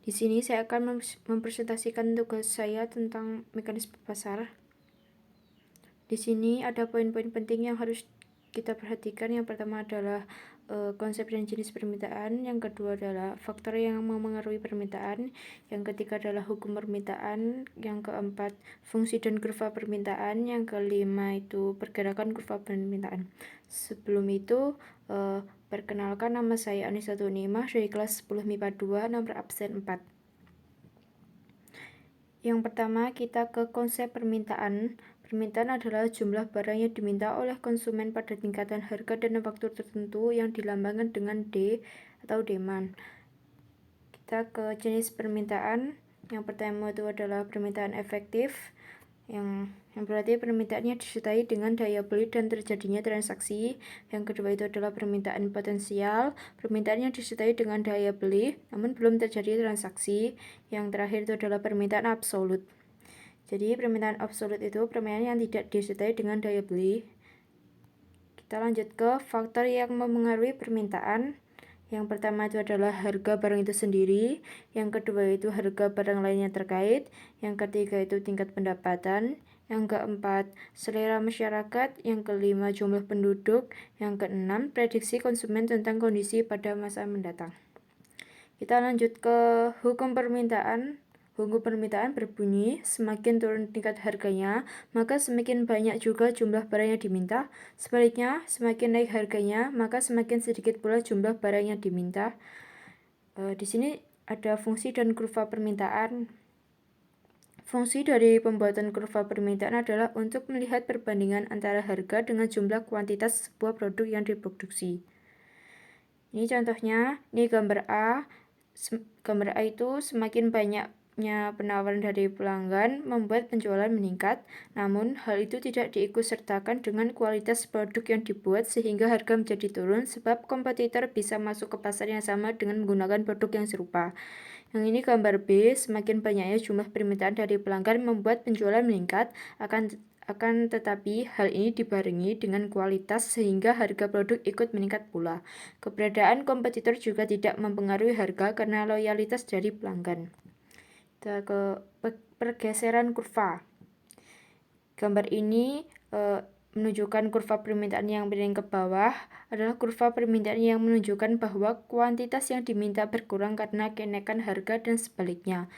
Di sini saya akan mempresentasikan tugas saya tentang mekanisme pasar. Di sini ada poin-poin penting yang harus kita perhatikan. Yang pertama adalah konsep dan jenis permintaan. Yang kedua adalah faktor yang memengaruhi permintaan. Yang ketiga adalah hukum permintaan. Yang keempat, fungsi dan kurva permintaan. Yang kelima itu pergerakan kurva permintaan. Sebelum itu, perkenalkan, nama saya Anissa Tunimah dari kelas 10 MIPA 2, nomor absen 4. Yang pertama, kita ke konsep permintaan. Permintaan adalah jumlah barang yang diminta oleh konsumen pada tingkatan harga dan waktu tertentu yang dilambangkan dengan D atau demand. Kita ke jenis permintaan. Yang pertama itu adalah permintaan efektif, yang berarti permintaannya disertai dengan daya beli dan terjadinya transaksi. Yang kedua itu adalah permintaan potensial, permintaannya disertai dengan daya beli namun belum terjadi transaksi. Yang terakhir itu adalah permintaan absolut. Jadi permintaan absolut itu permintaan yang tidak disertai dengan daya beli. Kita lanjut ke faktor yang memengaruhi permintaan. Yang pertama itu adalah harga barang itu sendiri. Yang kedua itu harga barang lainnya terkait. Yang ketiga itu tingkat pendapatan. Yang keempat, selera masyarakat. Yang kelima, jumlah penduduk. Yang keenam, prediksi konsumen tentang kondisi pada masa mendatang. Kita lanjut ke hukum permintaan. Hukum permintaan berbunyi, semakin turun tingkat harganya, maka semakin banyak juga jumlah barang yang diminta. Sebaliknya, semakin naik harganya, maka semakin sedikit pula jumlah barang yang diminta. Di sini ada fungsi dan kurva permintaan. Fungsi dari pembuatan kurva permintaan adalah untuk melihat perbandingan antara harga dengan jumlah kuantitas sebuah produk yang diproduksi. Ini contohnya, ini gambar A. Gambar A itu semakin banyaknya penawaran dari pelanggan membuat penjualan meningkat, namun hal itu tidak diikutsertakan dengan kualitas produk yang dibuat sehingga harga menjadi turun sebab kompetitor bisa masuk ke pasar yang sama dengan menggunakan produk yang serupa. Yang ini gambar B, semakin banyaknya jumlah permintaan dari pelanggan membuat penjualan meningkat, akan tetapi hal ini dibarengi dengan kualitas sehingga harga produk ikut meningkat pula. Keberadaan kompetitor juga tidak mempengaruhi harga karena loyalitas dari pelanggan. Kita ke pergeseran kurva. Gambar ini menunjukkan kurva permintaan yang miring ke bawah adalah kurva permintaan yang menunjukkan bahwa kuantitas yang diminta berkurang karena kenaikan harga dan sebaliknya.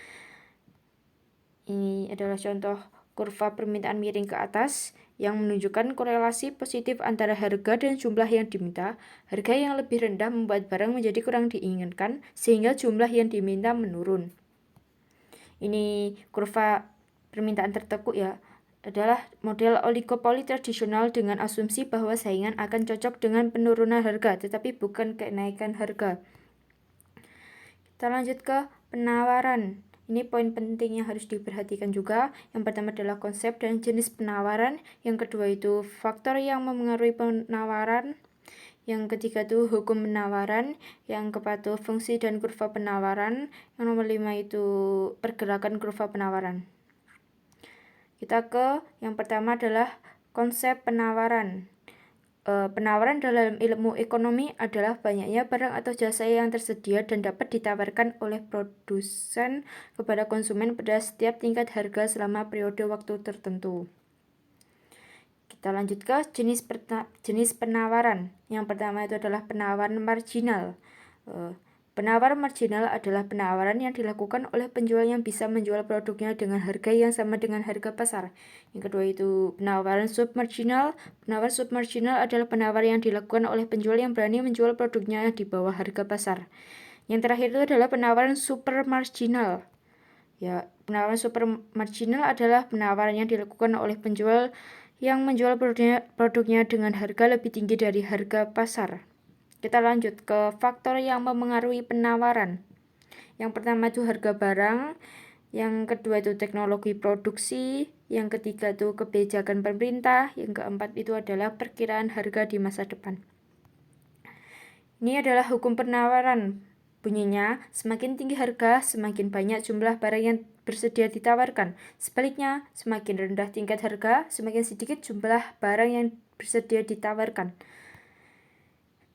Ini adalah contoh kurva permintaan miring ke atas yang menunjukkan korelasi positif antara harga dan jumlah yang diminta. Harga yang lebih rendah membuat barang menjadi kurang diinginkan sehingga jumlah yang diminta menurun. Ini kurva permintaan tertekuk ya, adalah model oligopoli tradisional dengan asumsi bahwa saingan akan cocok dengan penurunan harga tetapi bukan kenaikan harga. Kita lanjut ke penawaran. Ini poin penting yang harus diperhatikan juga. Yang pertama adalah konsep dan jenis penawaran. Yang kedua itu faktor yang memengaruhi penawaran. Yang ketiga itu hukum penawaran. Yang keempat itu fungsi dan kurva penawaran. Yang nomor 5 itu pergerakan kurva penawaran. Kita ke yang pertama adalah konsep penawaran. Penawaran dalam ilmu ekonomi adalah banyaknya barang atau jasa yang tersedia dan dapat ditawarkan oleh produsen kepada konsumen pada setiap tingkat harga selama periode waktu tertentu. Kita lanjut ke jenis penawaran. Yang pertama itu adalah penawaran marginal. Penawaran marginal adalah penawaran yang dilakukan oleh penjual yang bisa menjual produknya dengan harga yang sama dengan harga pasar. Yang kedua itu penawaran submarginal. Penawaran submarginal adalah penawaran yang dilakukan oleh penjual yang berani menjual produknya di bawah harga pasar. Yang terakhir itu adalah penawaran supermarginal. Ya, penawaran supermarginal adalah penawaran yang dilakukan oleh penjual yang menjual produknya dengan harga lebih tinggi dari harga pasar. Kita lanjut ke faktor yang memengaruhi penawaran. Yang pertama itu harga barang, yang kedua itu teknologi produksi, yang ketiga itu kebijakan pemerintah, yang keempat itu adalah perkiraan harga di masa depan. Ini adalah hukum penawaran. Bunyinya, semakin tinggi harga, semakin banyak jumlah barang yang bersedia ditawarkan. Sebaliknya, semakin rendah tingkat harga, semakin sedikit jumlah barang yang bersedia ditawarkan.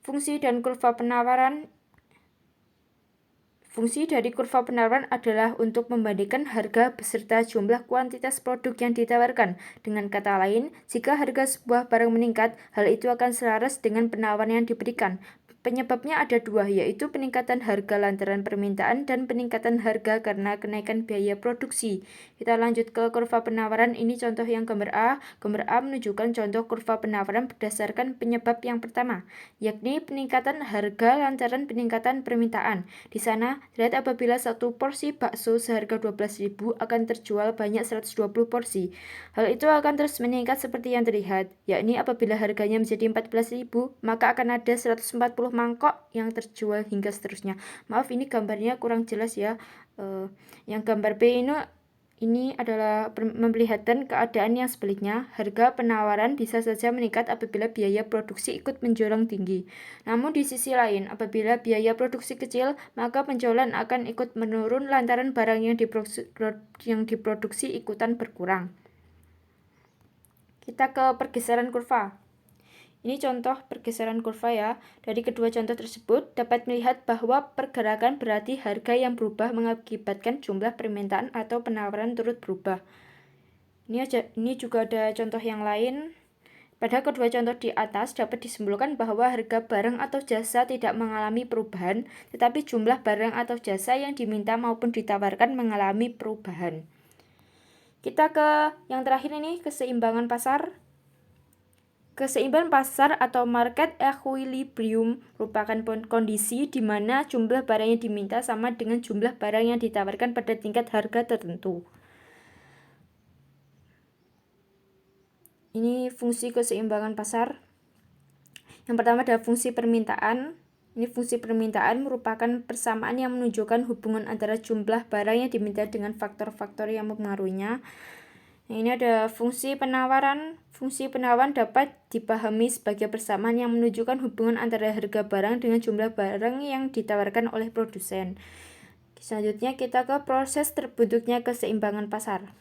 Fungsi dan kurva penawaran. Fungsi dari kurva penawaran adalah untuk membandingkan harga beserta jumlah kuantitas produk yang ditawarkan. Dengan kata lain, jika harga sebuah barang meningkat, hal itu akan selaras dengan penawaran yang diberikan. Penyebabnya ada dua, yaitu peningkatan harga lantaran permintaan dan peningkatan harga karena kenaikan biaya produksi. Kita lanjut ke kurva penawaran. Ini contoh yang gambar A. Gambar A menunjukkan contoh kurva penawaran berdasarkan penyebab yang pertama, yakni peningkatan harga lantaran peningkatan permintaan. Di sana, terlihat apabila satu porsi bakso seharga 12.000 akan terjual banyak 120 porsi. Hal itu akan terus meningkat seperti yang terlihat, yakni apabila harganya menjadi 14.000, maka akan ada 140 mangkok yang terjual hingga seterusnya. Maaf, ini gambarnya kurang jelas ya. Yang gambar B ini adalah memperlihatkan keadaan yang sebaliknya. Harga penawaran bisa saja meningkat apabila biaya produksi ikut menjulang tinggi. Namun di sisi lain, apabila biaya produksi kecil, maka penjualan akan ikut menurun lantaran barang yang diproduksi ikutan berkurang. Kita ke pergeseran kurva. Ini contoh pergeseran kurva ya. Dari kedua contoh tersebut dapat melihat bahwa pergerakan berarti harga yang berubah mengakibatkan jumlah permintaan atau penawaran turut berubah. Ini juga ada contoh yang lain. Pada kedua contoh di atas dapat disimpulkan bahwa harga barang atau jasa tidak mengalami perubahan, tetapi jumlah barang atau jasa yang diminta maupun ditawarkan mengalami perubahan. Kita ke yang terakhir ini, keseimbangan pasar. Keseimbangan pasar atau market equilibrium merupakan kondisi di mana jumlah barang yang diminta sama dengan jumlah barang yang ditawarkan pada tingkat harga tertentu. Ini fungsi keseimbangan pasar. Yang pertama adalah fungsi permintaan. Ini fungsi permintaan merupakan persamaan yang menunjukkan hubungan antara jumlah barang yang diminta dengan faktor-faktor yang mempengaruhinya. Ini ada fungsi penawaran. Fungsi penawaran dapat dipahami sebagai persamaan yang menunjukkan hubungan antara harga barang dengan jumlah barang yang ditawarkan oleh produsen. Selanjutnya kita ke proses terbentuknya keseimbangan pasar.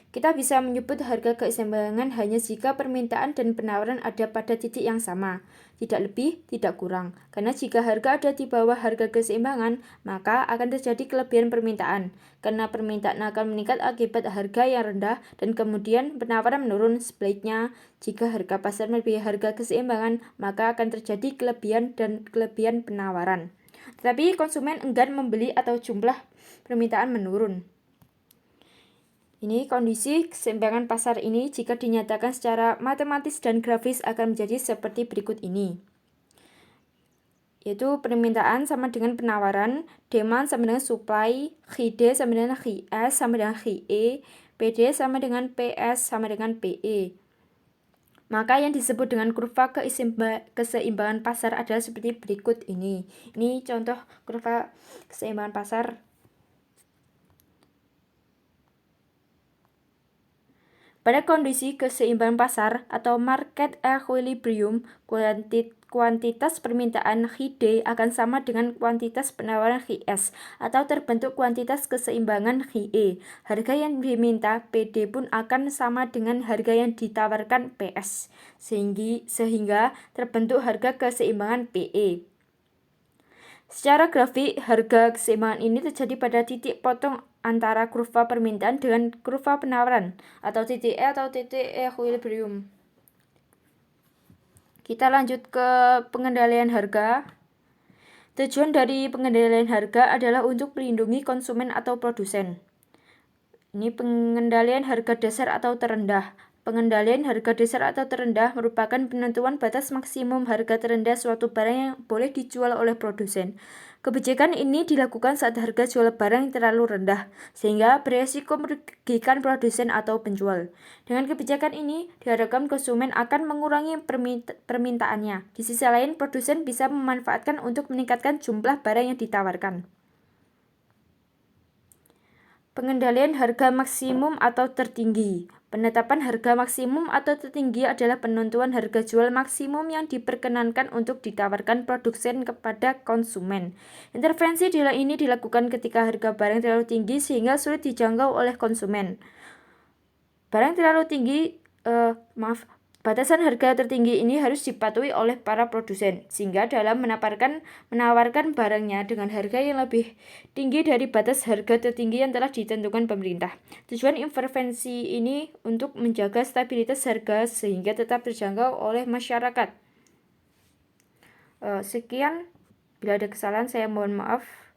Kita bisa menyebut harga keseimbangan hanya jika permintaan dan penawaran ada pada titik yang sama, tidak lebih, tidak kurang. Karena jika harga ada di bawah harga keseimbangan, maka akan terjadi kelebihan permintaan. Karena permintaan akan meningkat akibat harga yang rendah dan kemudian penawaran menurun. Sebaliknya, jika harga pasar melebihi harga keseimbangan, maka akan terjadi kelebihan dan kelebihan penawaran. Tetapi konsumen enggan membeli atau jumlah permintaan menurun. Ini kondisi keseimbangan pasar ini jika dinyatakan secara matematis dan grafis akan menjadi seperti berikut ini. Yaitu permintaan sama dengan penawaran, demand sama dengan supply, QD sama dengan QS sama dengan QE, PD sama dengan PS sama dengan PE. Maka yang disebut dengan kurva keseimbangan pasar adalah seperti berikut ini. Ini contoh kurva keseimbangan pasar. Pada kondisi keseimbangan pasar atau market equilibrium, kuantitas permintaan QD akan sama dengan kuantitas penawaran QS atau terbentuk kuantitas keseimbangan QE. Harga yang diminta PD pun akan sama dengan harga yang ditawarkan PS, sehingga terbentuk harga keseimbangan PE. Secara grafik, harga keseimbangan ini terjadi pada titik potong antara kurva permintaan dengan kurva penawaran, atau titik E atau titik equilibrium. Kita lanjut ke pengendalian harga. Tujuan dari pengendalian harga adalah untuk melindungi konsumen atau produsen. Ini pengendalian harga dasar atau terendah. Pengendalian harga dasar atau terendah merupakan penentuan batas maksimum harga terendah suatu barang yang boleh dijual oleh produsen. Kebijakan ini dilakukan saat harga jual barang terlalu rendah, sehingga beresiko merugikan produsen atau penjual. Dengan kebijakan ini, diharapkan konsumen akan mengurangi permintaannya. Di sisi lain, produsen bisa memanfaatkan untuk meningkatkan jumlah barang yang ditawarkan. Pengendalian harga maksimum atau tertinggi. Penetapan harga maksimum atau tertinggi adalah penentuan harga jual maksimum yang diperkenankan untuk ditawarkan produsen kepada konsumen. Intervensi ini dilakukan ketika harga barang terlalu tinggi sehingga sulit dijangkau oleh konsumen. Barang Batasan harga tertinggi ini harus dipatuhi oleh para produsen, sehingga dalam menawarkan barangnya dengan harga yang lebih tinggi dari batas harga tertinggi yang telah ditentukan pemerintah. Tujuan intervensi ini untuk menjaga stabilitas harga sehingga tetap terjangkau oleh masyarakat. Sekian, bila ada kesalahan saya mohon maaf.